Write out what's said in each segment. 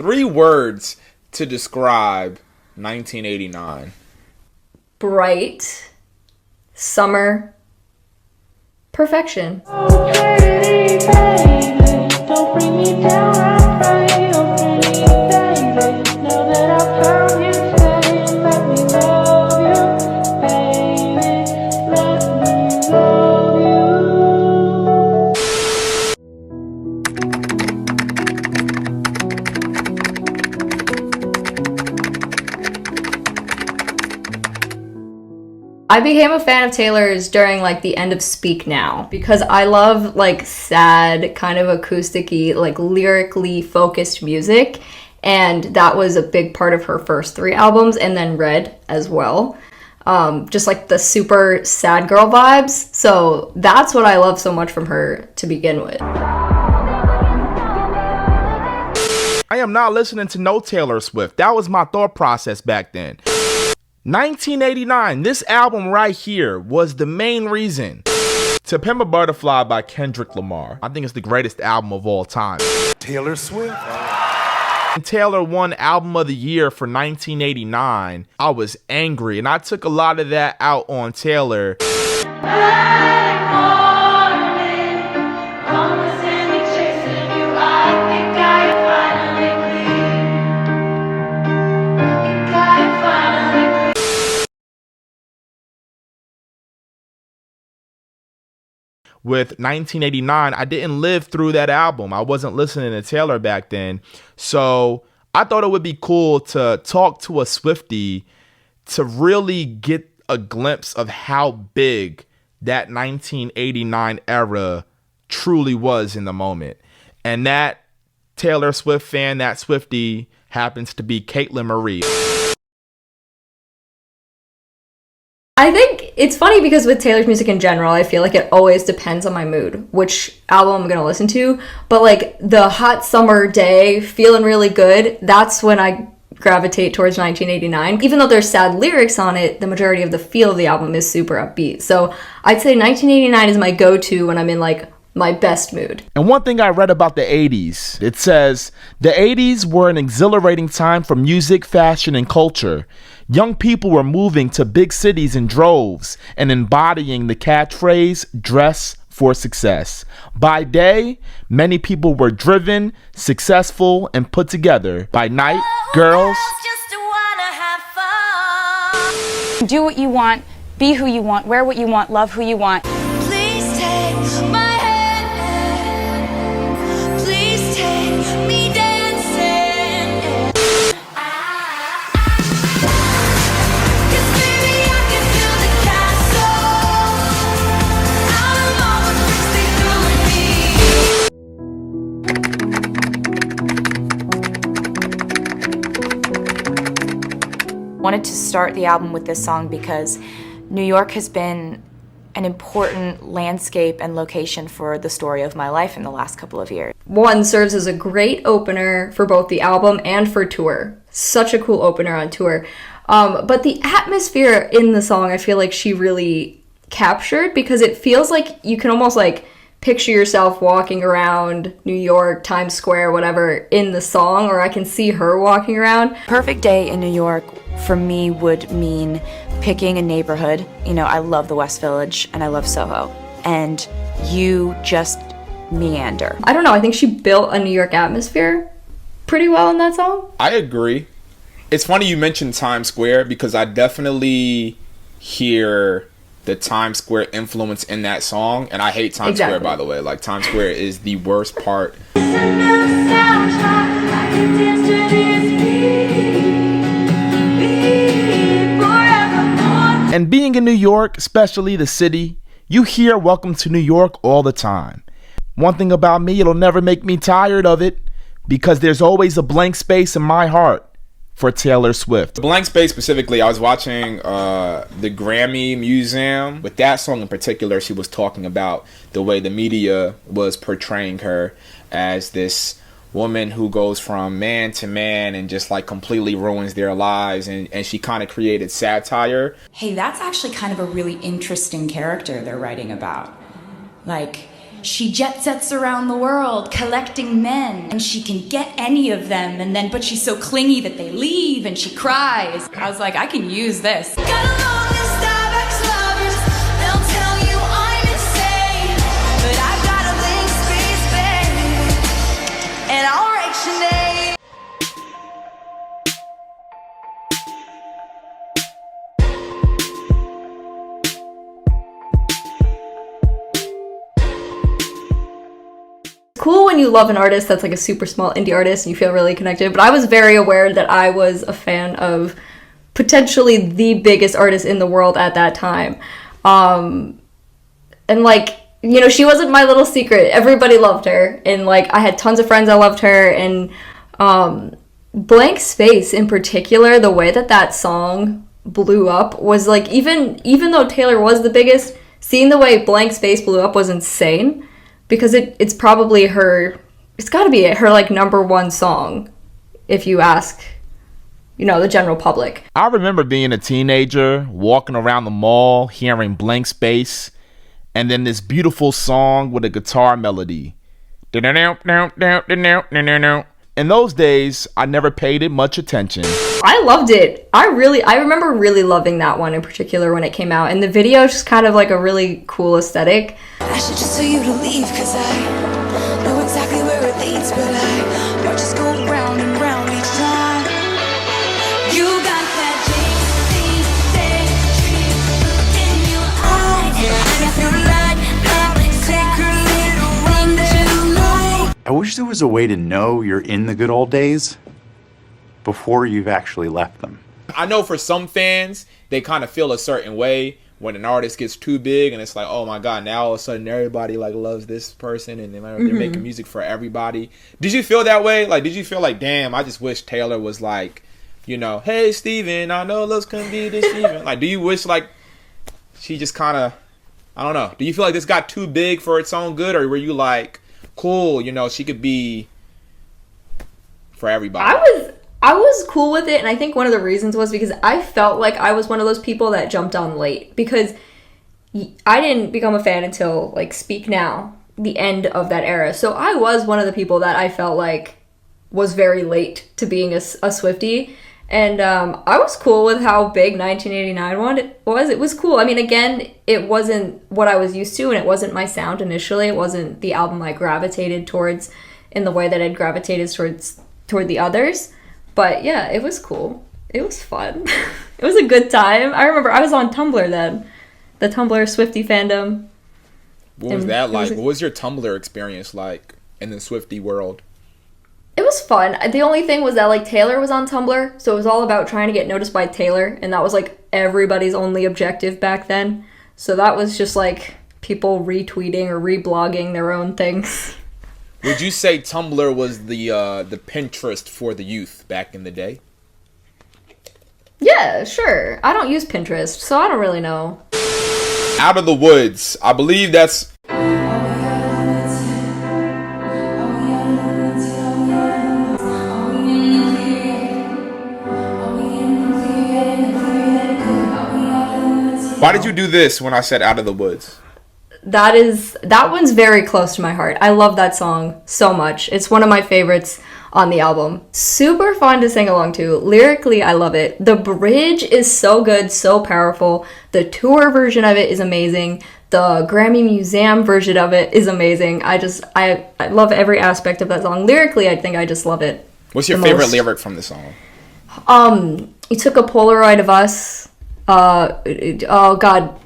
3 words to describe 1989. Bright, summer, perfection. Oh, pretty baby, don't bring me down, I'm right. Oh, pretty baby, now that I found you, say, let me love you, baby, let me love you. I became a fan of Taylor's during like the end of Speak Now because I love like sad, kind of acoustic-y, like lyrically focused music, and that was a big part of her first 3 albums, and then Red as well. Just like the super sad girl vibes. So that's what I love so much from her to begin with. I am not listening to no Taylor Swift. That was my thought process back then. 1989, this album right here was the main reason. To Pimp a Butterfly by Kendrick Lamar. I think it's the greatest album of all time. Taylor Swift. Taylor won Album of the Year for 1989. I was angry, and I took a lot of that out on Taylor. With 1989, I didn't live through that album. I wasn't listening to Taylor back then. So I thought it would be cool to talk to a Swiftie to really get a glimpse of how big that 1989 era truly was in the moment. And that Taylor Swift fan, that Swiftie, happens to be Caitlin Marie. I think it's funny because with Taylor's music in general, I feel like it always depends on my mood, which album I'm going to listen to. But like the hot summer day, feeling really good, that's when I gravitate towards 1989. Even though there's sad lyrics on it, the majority of the feel of the album is super upbeat. So I'd say 1989 is my go-to when I'm in like my best mood. And one thing I read about the 80s, it says, the 80s were an exhilarating time for music, fashion, and culture. Young people were moving to big cities in droves and embodying the catchphrase, dress for success. By day, many people were driven, successful, and put together. By night, girls do what you want, be who you want, wear what you want, love who you want. Please take my hand, please take me dancing. 'Cause baby, I can feel the castle out of all the tricks they threw at me. Wanted to start the album with this song because New York has been an important landscape and location for the story of my life in the last couple of years. One serves as a great opener for both the album and for tour. Such a cool opener on tour. But the atmosphere in the song, I feel like she really captured because it feels like you can almost like picture yourself walking around New York, Times Square, whatever, in the song, or I can see her walking around. Perfect day in New York for me would mean picking a neighborhood. You know, I love the West Village and I love Soho. And you just meander. I don't know, I think she built a New York atmosphere pretty well in that song. I agree. It's funny you mentioned Times Square because I definitely hear the Times Square influence in that song, and I hate Times Square, by the way. Like, Times Square is the worst part. And being in New York, especially the city, you hear Welcome to New York all the time. One thing about me, it'll never make me tired of it because there's always a blank space in my heart for Taylor Swift. The blank space specifically, I was watching the Grammy Museum. With that song in particular, she was talking about the way the media was portraying her as this woman who goes from man to man and just like completely ruins their lives, and she kind of created satire. Hey, that's actually kind of a really interesting character they're writing about. Like, she jet sets around the world collecting men, and she can get any of them, and then but she's so clingy that they leave, and she cries. I was like, I can use this. Got along with Starbucks lovers, they'll tell you I'm insane, but I've got a blank space, babe, and I'll write your name. Cool when you love an artist that's like a super small indie artist and you feel really connected, but I was very aware that I was a fan of potentially the biggest artist in the world at that time. And like, you know, she wasn't my little secret. Everybody loved her, and like I had tons of friends that loved her. And Blank Space in particular, the way that that song blew up was like, even though Taylor was the biggest, seeing the way Blank Space blew up was insane. Because it's probably it's got to be her like number one song, if you ask, you know, the general public. I remember being a teenager, walking around the mall, hearing Blank Space, and then this beautiful song with a guitar melody. In those days, I never paid it much attention. I loved it. I remember really loving that one in particular when it came out. And the video is just kind of like a really cool aesthetic. I should just tell you to leave, cause I know exactly where it leads, but I watch us go round and round each time. You got that daydream in your eyes, and if you like, take a little run tonight. I wish there was a way to know you're in the good old days before you've actually left them. I know for some fans, they kind of feel a certain way when an artist gets too big, and it's like, oh my god, now all of a sudden everybody like loves this person, and they're making music for everybody. Did you feel that way? Like, did you feel like, damn, I just wish Taylor was like, you know, hey Steven, I know looks can be deceiving. Like, do you wish like she just kind of, I don't know, do you feel like this got too big for its own good, or were you like, cool, you know, she could be for everybody? I was cool with it, and I think one of the reasons was because I felt like I was one of those people that jumped on late, because I didn't become a fan until like Speak Now, the end of that era. So I was one of the people that I felt like was very late to being a Swiftie, and I was cool with how big 1989 was. It was cool. I mean, again, it wasn't what I was used to, and it wasn't my sound initially. It wasn't the album I gravitated towards in the way that I'd gravitated toward the others. But yeah, it was cool. It was fun. It was a good time. I remember I was on Tumblr then. The Tumblr Swiftie fandom. What was that like? What was your Tumblr experience like in the Swiftie world? It was fun. The only thing was that like Taylor was on Tumblr, so it was all about trying to get noticed by Taylor, and that was like everybody's only objective back then. So that was just like people retweeting or reblogging their own things. Would you say Tumblr was the Pinterest for the youth back in the day? Yeah, sure. I don't use Pinterest, so I don't really know. Out of the Woods. I believe that's... Why did you do this when I said Out of the Woods? That one's very close to my heart. I love that song so much. It's one of my favorites on the album. Super fun to sing along to. Lyrically, I love it. The bridge is so good, so powerful. The tour version of it is amazing. The Grammy Museum version of it is amazing. I love every aspect of that song. Lyrically, I think I just love it. What's your favorite lyric from the song? You took a Polaroid of us. Oh God.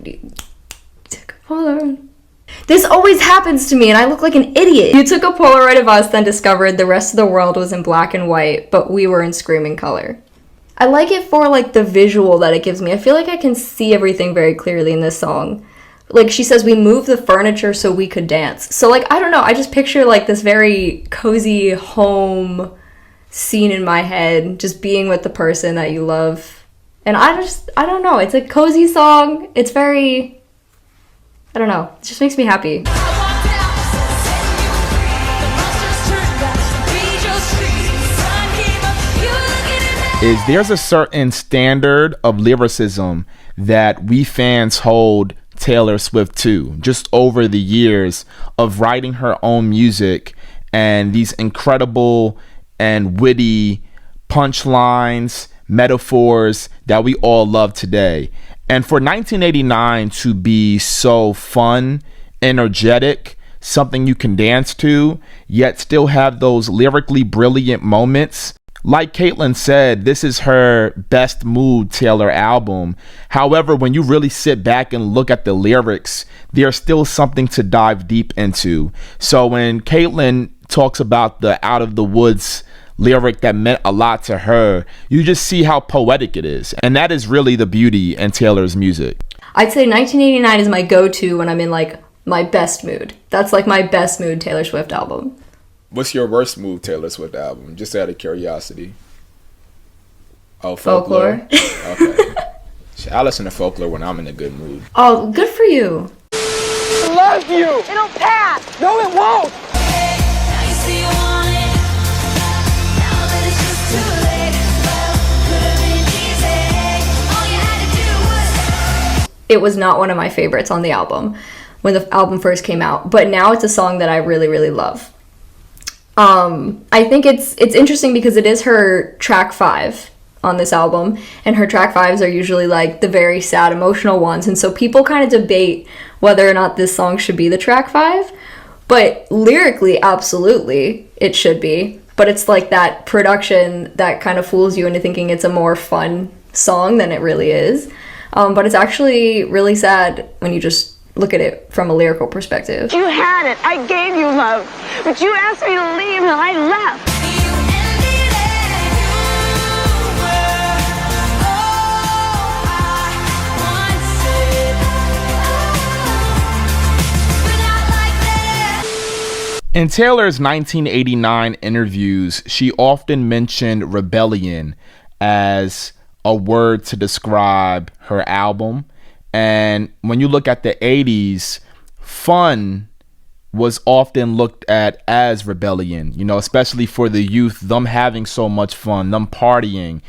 This always happens to me, and I look like an idiot. You took a Polaroid of us, then discovered the rest of the world was in black and white, but we were in screaming color. I like it for like the visual that it gives me. I feel like I can see everything very clearly in this song. Like she says, we moved the furniture so we could dance. So like, I don't know, I just picture like this very cozy home scene in my head, just being with the person that you love. And I don't know, it's a cozy song. It's very... I don't know. It just makes me happy. There's a certain standard of lyricism that we fans hold Taylor Swift too, just over the years of writing her own music and these incredible and witty punchlines, metaphors that we all love today. And for 1989 to be so fun, energetic, something you can dance to, yet still have those lyrically brilliant moments. Like Caitlin said, this is her best mood Taylor album. However, when you really sit back and look at the lyrics, there's still something to dive deep into. So when Caitlin talks about the Out of the Woods lyric that meant a lot to her, you just see how poetic it is. And that is really the beauty in Taylor's music. I'd say 1989 is my go-to when I'm in like my best mood. That's like my best mood Taylor Swift album. What's your worst mood Taylor Swift album? Just out of curiosity. Oh, Folklore. Okay. I listen to Folklore when I'm in a good mood. Oh, good for you. I love you. It'll pass. No, it won't. It was not one of my favorites on the album when the album first came out, but now it's a song that I really, really love. I think it's interesting because it is her track 5 on this album, and her track 5s are usually like the very sad, emotional ones, and so people kind of debate whether or not this song should be the track 5, but lyrically, absolutely, it should be. But it's like that production that kind of fools you into thinking it's a more fun song than it really is. But it's actually really sad when you just look at it from a lyrical perspective. You had it. I gave you love. But you asked me to leave and I left. In Taylor's 1989 interviews, she often mentioned rebellion as a word to describe her album. And when you look at the 80s, fun was often looked at as rebellion, you know, especially for the youth, them having so much fun, them partying,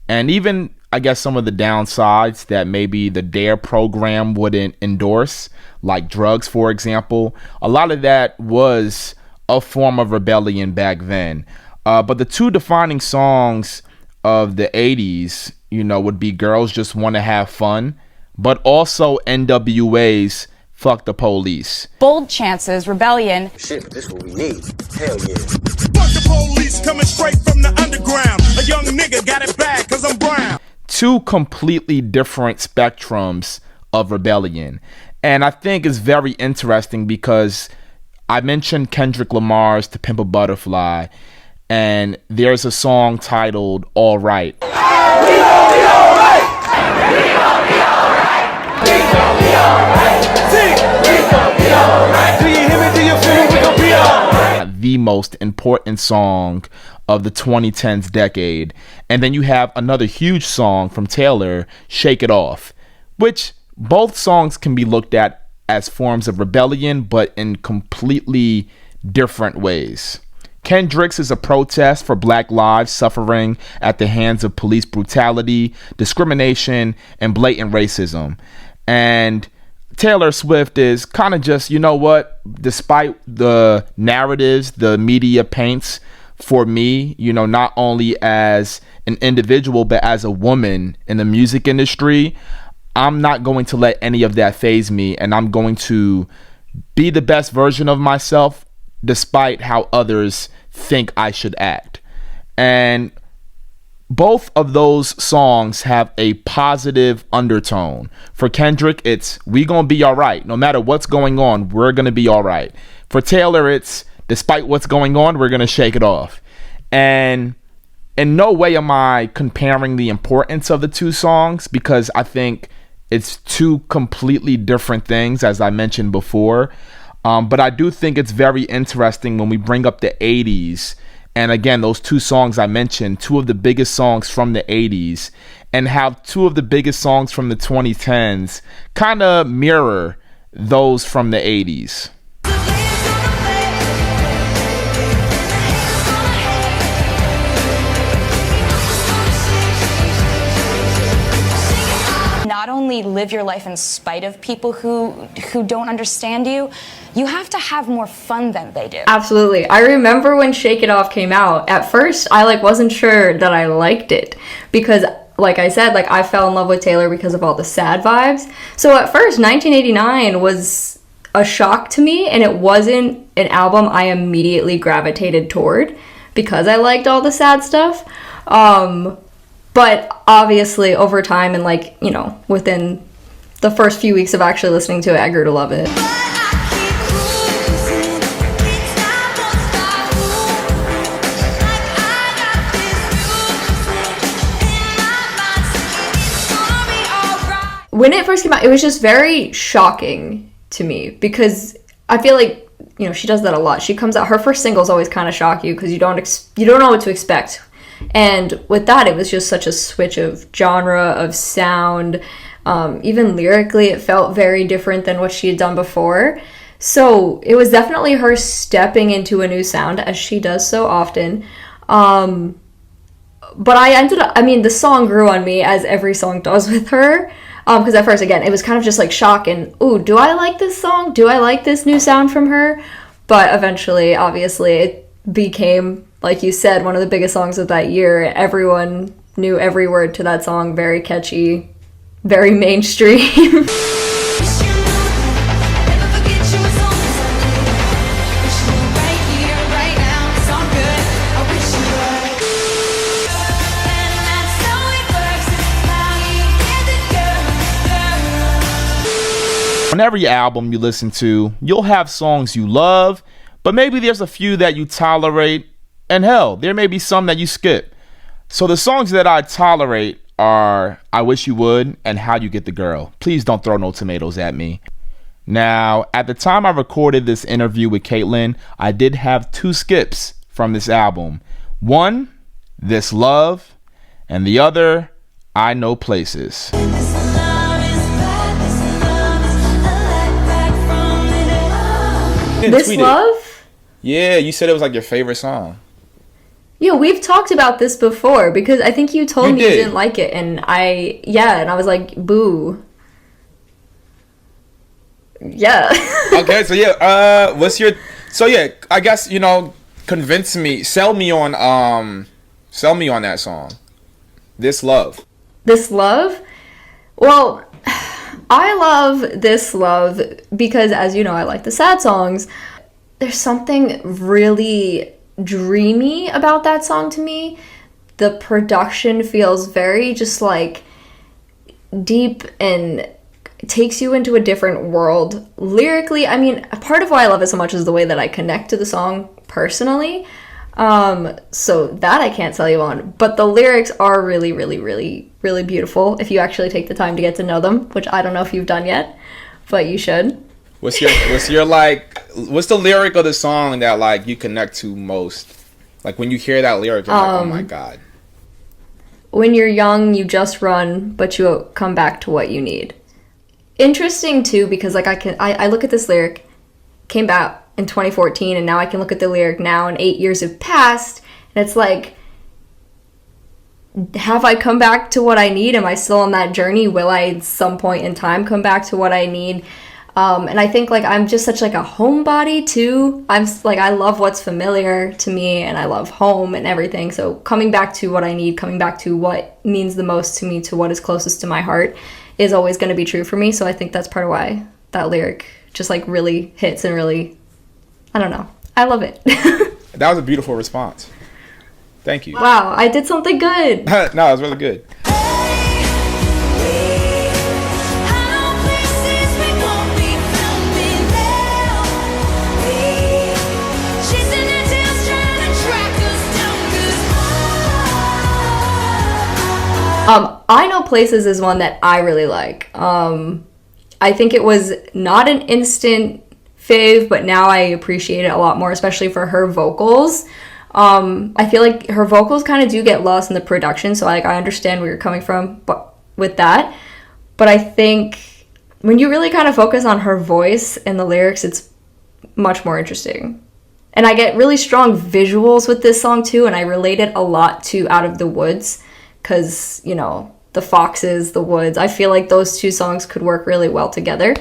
and even, I guess, some of the downsides that maybe the DARE program wouldn't endorse, like drugs, for example. A lot of that was a form of rebellion back then. But the two defining songs of the 80s, you know, would be Girls Just Want to Have Fun, but also NWA's Fuck the Police. Bold Chance's Rebellion. Shit, but this what we need. Hell yeah. Fuck the police coming straight from the underground. A young nigga got it bad cause I'm brown. Two completely different spectrums of rebellion. And I think it's very interesting because I mentioned Kendrick Lamar's To Pimp a Butterfly, and there's a song titled All Right. We gon' be alright. We gon' be alright. We gon' be alright. Sing. We gon' be alright. Do you hear me? Do you feel me? We gon' be alright. The most important song of the 2010s decade. And then you have another huge song from Taylor, Shake It Off, which both songs can be looked at as forms of rebellion, but in completely different ways. Kendrick's is a protest for Black lives suffering at the hands of police brutality, discrimination, and blatant racism. And Taylor Swift is kind of just, you know what, despite the narratives the media paints for me, you know, not only as an individual, but as a woman in the music industry, I'm not going to let any of that faze me, and I'm going to be the best version of myself despite how others think I should act. And both of those songs have a positive undertone. For Kendrick, it's we gonna be all right. No matter what's going on, we're gonna be all right. For Taylor, it's despite what's going on, we're gonna shake it off. And in no way am I comparing the importance of the two songs, because I think it's two completely different things, as I mentioned before. But I do think it's very interesting when we bring up the 80s. And again, those two songs I mentioned, two of the biggest songs from the 80s, and have two of the biggest songs from the 2010s kind of mirror those from the 80s. Not only only live your life in spite of people who don't understand you, you have to have more fun than they do. Absolutely. I remember when Shake It Off came out. At first, I wasn't sure that I liked it because, like I said, I fell in love with Taylor because of all the sad vibes. So at first, 1989 was a shock to me, and it wasn't an album I immediately gravitated toward because I liked all the sad stuff. But obviously, over time and within the first few weeks of actually listening to it, I grew to love it. When it first came out, it was just very shocking to me because I feel like, she does that a lot. She comes out, her first singles always kind of shock you because you don't know what to expect. And with that, it was just such a switch of genre, of sound. Even lyrically, it felt very different than what she had done before. So it was definitely her stepping into a new sound, as she does so often. But the song grew on me, as every song does with her. Because at first, again, it was kind of just shock and, ooh, do I like this song? Do I like this new sound from her? But eventually, obviously, it became, like you said, one of the biggest songs of that year. Everyone knew every word to that song. Very catchy, very mainstream. On every album you listen to, you'll have songs you love, but maybe there's a few that you tolerate, and hell, there may be some that you skip. So the songs that I tolerate are I Wish You Would and How You Get the Girl. Please don't throw no tomatoes at me. Now, at the time I recorded this interview with Caitlin, I did have 2 skips from this album. One, This Love, and the other, I Know Places. This Love? Yeah, you said it was your favorite song. Yeah, we've talked about this before because I think you told me you didn't like it, and I was like, boo. Yeah. Okay, so I guess, convince me, sell me on that song. This Love. This Love? Well, I love This Love because, as you know, I like the sad songs. There's something really dreamy about that song to me. The production feels very just deep and takes you into a different world. Lyrically, part of why I love it so much is the way that I connect to the song personally. So that I can't sell you on. But the lyrics are really, really, really, really beautiful if you actually take the time to get to know them, which I don't know if you've done yet, but you should. What's the lyric of the song that you connect to most? When you hear that lyric, you're oh my God. When you're young, you just run, but you come back to what you need. Interesting too, because I look at this lyric, came out in 2014, and now I can look at the lyric now and 8 years have passed, and it's have I come back to what I need? Am I still on that journey? Will I at some point in time come back to what I need? And I think I'm just such a homebody too. I love what's familiar to me, and I love home and everything. So coming back to what I need, coming back to what means the most to me, to what is closest to my heart, is always going to be true for me. So I think that's part of why that lyric just really hits and really, I don't know. I love it. That was a beautiful response. Thank you. Wow, I did something good. No, it was really good. I Know Places is one that I really like. I think it was not an instant fave, but now I appreciate it a lot more, especially for her vocals. I feel like her vocals kind of do get lost in the production, so I understand where you're coming from with that. But I think when you really kind of focus on her voice and the lyrics, it's much more interesting. And I get really strong visuals with this song too, and I relate it a lot to Out of the Woods, because, the Foxes, the Woods. I feel like those two songs could work really well together.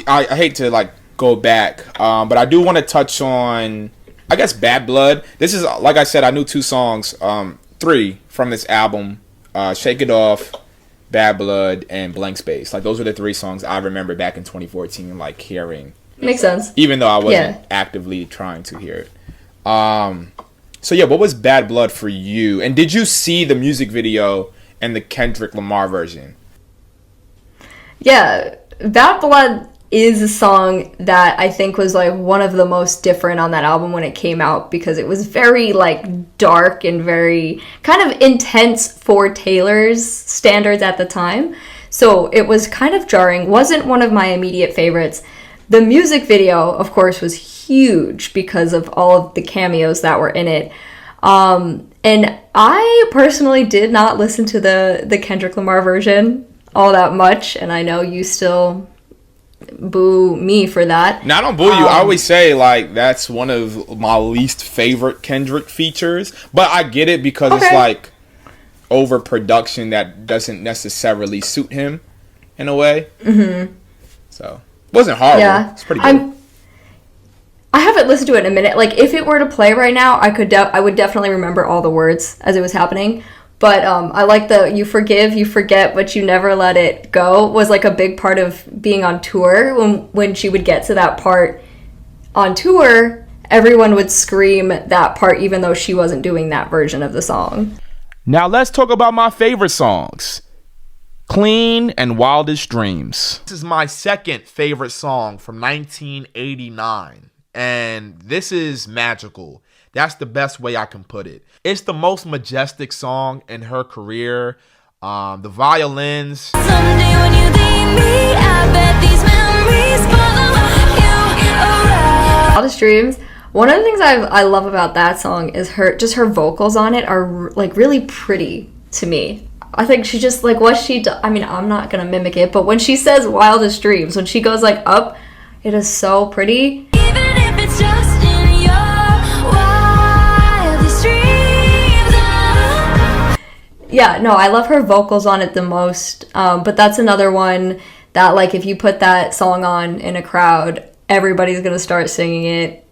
I hate to like go back, but I do want to touch on, I guess, Bad Blood. This is, like I said, I knew 2 songs, 3 from this album, Shake It Off, Bad Blood, and Blank Space. Like, those are the 3 songs I remember back in 2014, like, hearing. Makes sense. Even though I wasn't actively trying to hear it. So yeah, what was Bad Blood for you? And did you see the music video and the Kendrick Lamar version? Yeah, Bad Blood is a song that I think was like one of the most different on that album when it came out, because it was very like dark and very kind of intense for Taylor's standards at the time. So it was kind of jarring. Wasn't one of my immediate favorites. The music video, of course, was huge because of all of the cameos that were in it. And I personally did not listen to the Kendrick Lamar version all that much, and I know you still boo me for that. No, I don't boo you. I always say, like, that's one of my least favorite Kendrick features, but I get it because it's like overproduction that doesn't necessarily suit him in a way. So it wasn't horrible. Yeah, it's pretty good. I haven't listened to it in a minute. Like, if it were to play right now, I would definitely remember all the words as it was happening. But I like the "you forgive, you forget, but you never let it go" was like a big part of being on tour. When she would get to that part on tour, everyone would scream that part, even though she wasn't doing that version of the song. Now let's talk about my favorite songs. Clean and Wildest Dreams. This is my second favorite song from 1989. And this is magical. That's the best way I can put it. It's the most majestic song in her career. The violins. Someday when you leave me, I bet these memories follow you around. Wildest Dreams. One of the things I love about that song is her vocals on it are like really pretty to me. I think she just like what she I mean, I'm not gonna mimic it, but when she says wildest dreams, when she goes like up, it is so pretty. Even if it's just in your wildest dreams. Yeah, no, I love her vocals on it the most. But that's another one that, like, if you put that song on in a crowd, everybody's gonna start singing it.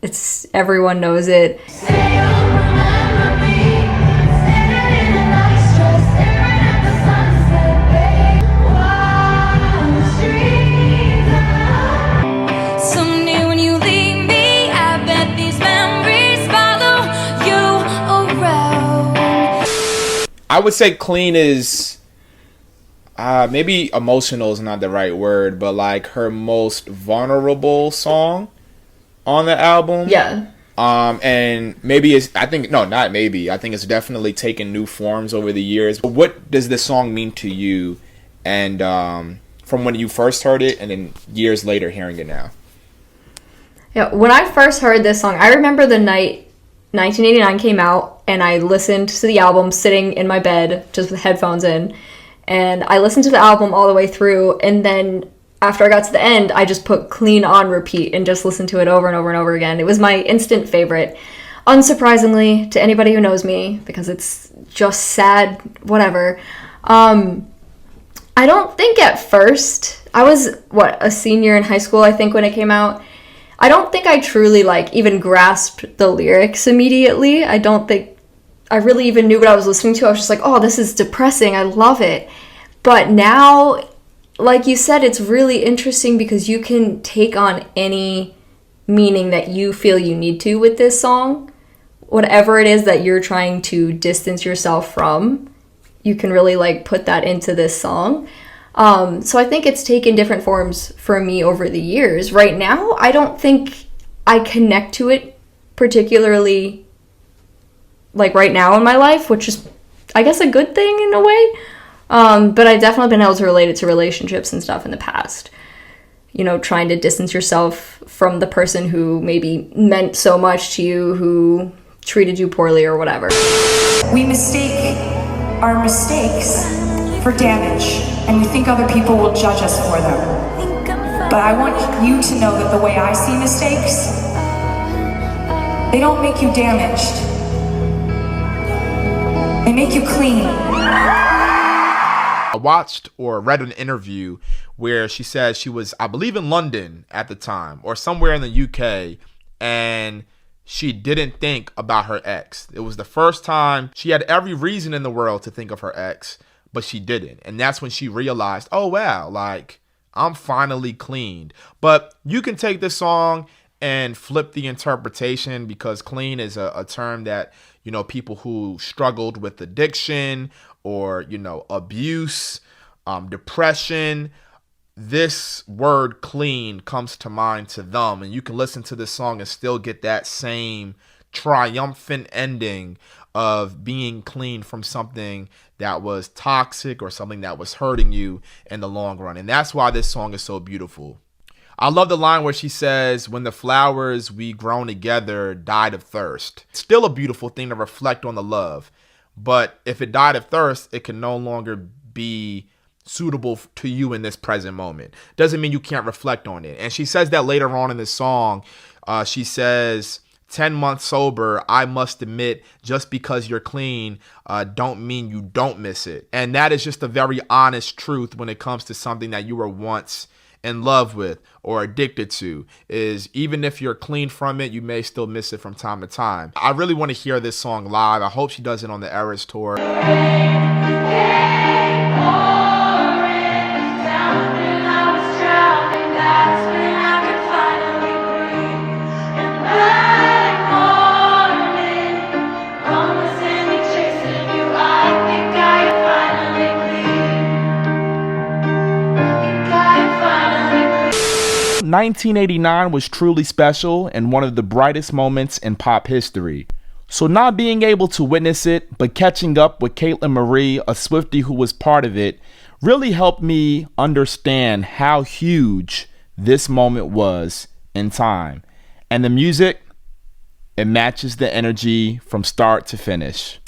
Everyone knows it. I would say Clean is maybe emotional is not the right word, but like her most vulnerable song on the album. Yeah. And maybe I think it's definitely taken new forms over the years. But what does this song mean to you? And from when you first heard it and then years later hearing it now? Yeah, when I first heard this song, I remember the night 1989 came out, and I listened to the album sitting in my bed just with headphones in, and I listened to the album all the way through, and then after I got to the end, I just put Clean on repeat and just listened to it over and over and over again. It was my instant favorite, unsurprisingly to anybody who knows me, because it's just sad, whatever. I don't think at first, I was, a senior in high school, I think, when it came out. I don't think I truly, even grasped the lyrics immediately. I don't think I really even knew what I was listening to. I was just like, oh, this is depressing. I love it. But now, like you said, it's really interesting because you can take on any meaning that you feel you need to with this song. Whatever it is that you're trying to distance yourself from, you can really, put that into this song. So I think it's taken different forms for me over the years. Right now, I don't think I connect to it particularly, right now in my life, which is, I guess, a good thing in a way. But I've definitely been able to relate it to relationships and stuff in the past. You know, trying to distance yourself from the person who maybe meant so much to you, who treated you poorly or whatever. We mistake our mistakes for damage, and we think other people will judge us for them. But I want you to know that the way I see mistakes, they don't make you damaged. They make you clean. I watched or read an interview where she said she was, I believe, in London at the time or somewhere in the UK, and she didn't think about her ex. It was the first time. She had every reason in the world to think of her ex, but she didn't. And that's when she realized, oh, wow, like, I'm finally cleaned. But you can take this song and flip the interpretation, because clean is a term that, you know, people who struggled with addiction or, you know, abuse, depression, this word clean comes to mind to them. And you can listen to this song and still get that same triumphant ending of being clean from something that was toxic or something that was hurting you in the long run. And that's why this song is so beautiful. I love the line where she says, when the flowers we grown together died of thirst. Still a beautiful thing to reflect on the love. But if it died of thirst, it can no longer be suitable to you in this present moment. Doesn't mean you can't reflect on it. And she says that later on in the song. She says, 10 months sober, I must admit, just because you're clean don't mean you don't miss it. And that is just a very honest truth when it comes to something that you were once in love with or addicted to, is even if you're clean from it, you may still miss it from time to time. I really want to hear this song live. I hope she does it on the Eras tour. '89 1989 was truly special and one of the brightest moments in pop history. So not being able to witness it, but catching up with Caitlin Marie, a Swiftie who was part of it, really helped me understand how huge this moment was in time. And the music, it matches the energy from start to finish.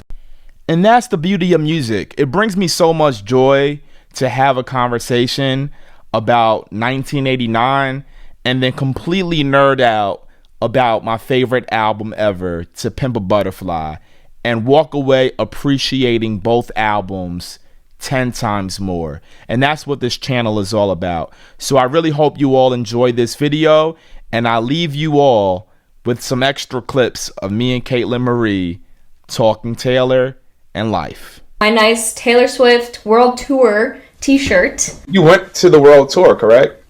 And that's the beauty of music. It brings me so much joy to have a conversation about 1989 and then completely nerd out about my favorite album ever, To Pimp a Butterfly, and walk away appreciating both albums 10 times more. And that's what this channel is all about. So I really hope you all enjoyed this video, and I leave you all with some extra clips of me and Caitlin Marie talking Taylor and life. My nice Taylor Swift World Tour t-shirt. You went to the world tour, correct?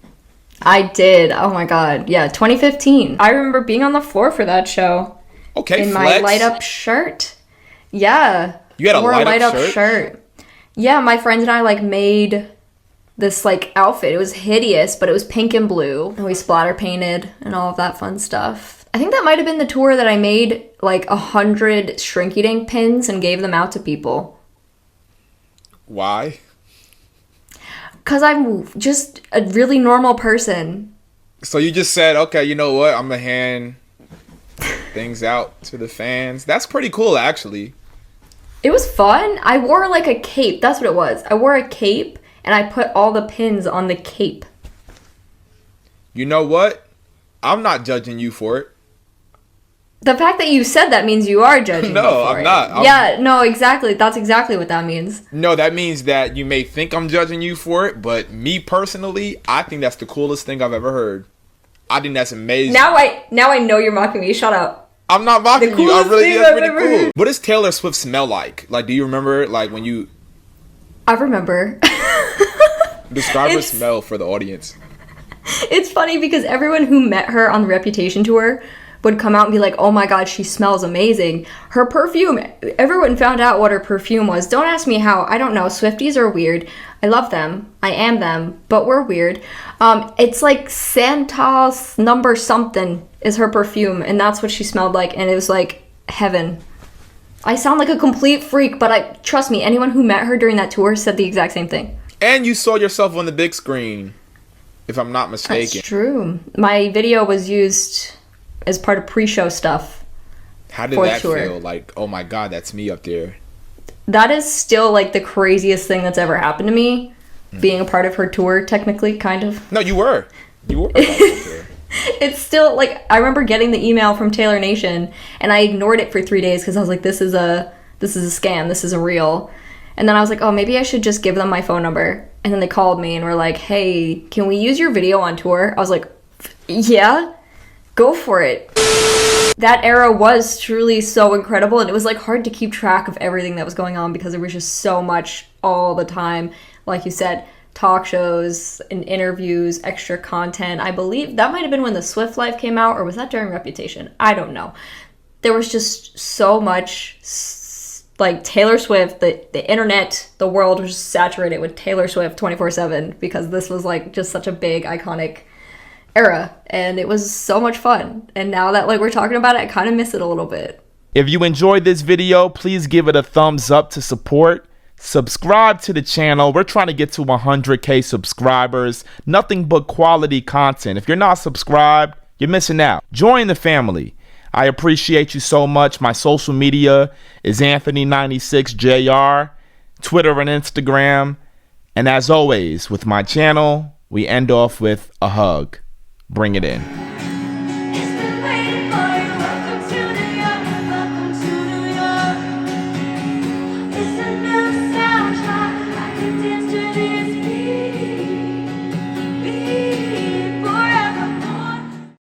I did. Oh my god. Yeah, 2015. I remember being on the floor for that show. Okay, in flex. my light up shirt. Yeah. You had a wore light up shirt. Yeah, my friends and I like made this like outfit. It was hideous, but it was pink and blue. And we splatter painted and all of that fun stuff. I think that might have been the tour that I made like 100 Shrinky Dink pins and gave them out to people. Why? Because I'm just a really normal person. So you just said, okay, you know what? I'm going to hand things out to the fans. That's pretty cool, actually. It was fun. I wore like a cape. That's what it was. I wore a cape and I put all the pins on the cape. You know what? I'm not judging you for it. The fact that you said that means you are judging me for No, I'm it. not. Yeah, no, exactly. That's exactly what that means. No, that means that you may think I'm judging you for it, but me personally, I think that's the coolest thing I've ever heard. I think that's amazing. Now I know you're mocking me. Shut up. I'm not mocking you. I coolest really thing think that's I've pretty ever cool. heard. What does Taylor Swift smell like? Like, do you remember, like, when you I remember. describe her smell for the audience? It's funny because everyone who met her on the Reputation tour would come out and be like, oh my god, she smells amazing. Her perfume, everyone found out what her perfume was. Don't ask me how. I don't know. Swifties are weird. I love them. I am them, but we're weird. It's like Santos number something is her perfume, and that's what she smelled like, and it was like heaven. I sound like a complete freak, but trust me, anyone who met her during that tour said the exact same thing. And you saw yourself on the big screen, if I'm not mistaken. That's true. My video was used as part of pre-show stuff. How did that feel? Like, oh my god, that's me up there. that is still like the craziest thing that's ever happened to me, being a part of her tour, technically, kind of. No, you were. You were. It's still like, I remember getting the email from Taylor Nation and I ignored it for 3 days because I was like, this is a scam, this isn't real. And then I was like, oh, maybe I should just give them my phone number. And then they called me and were like, hey, can we use your video on tour? I was like, yeah, go for it. That era was truly so incredible, and it was like hard to keep track of everything that was going on because there was just so much all the time. Like you said, talk shows and interviews, extra content. I believe that might have been when the Swift Life came out, or was that during Reputation? I don't know. There was just so much, like Taylor Swift, the internet, the world was just saturated with Taylor Swift 24/7 because this was like just such a big, iconic era, and it was so much fun. And now that like we're talking about it, I kind of miss it a little bit. If you enjoyed this video, please give it a thumbs up to support. Subscribe to the channel. We're trying to get to 100K subscribers. Nothing but quality content. If you're not subscribed, you're missing out. Join the family. I appreciate you so much. My social media is anthony96jr, Twitter and Instagram. And as always, with my channel, we end off with a hug. Bring it in. It's been waiting for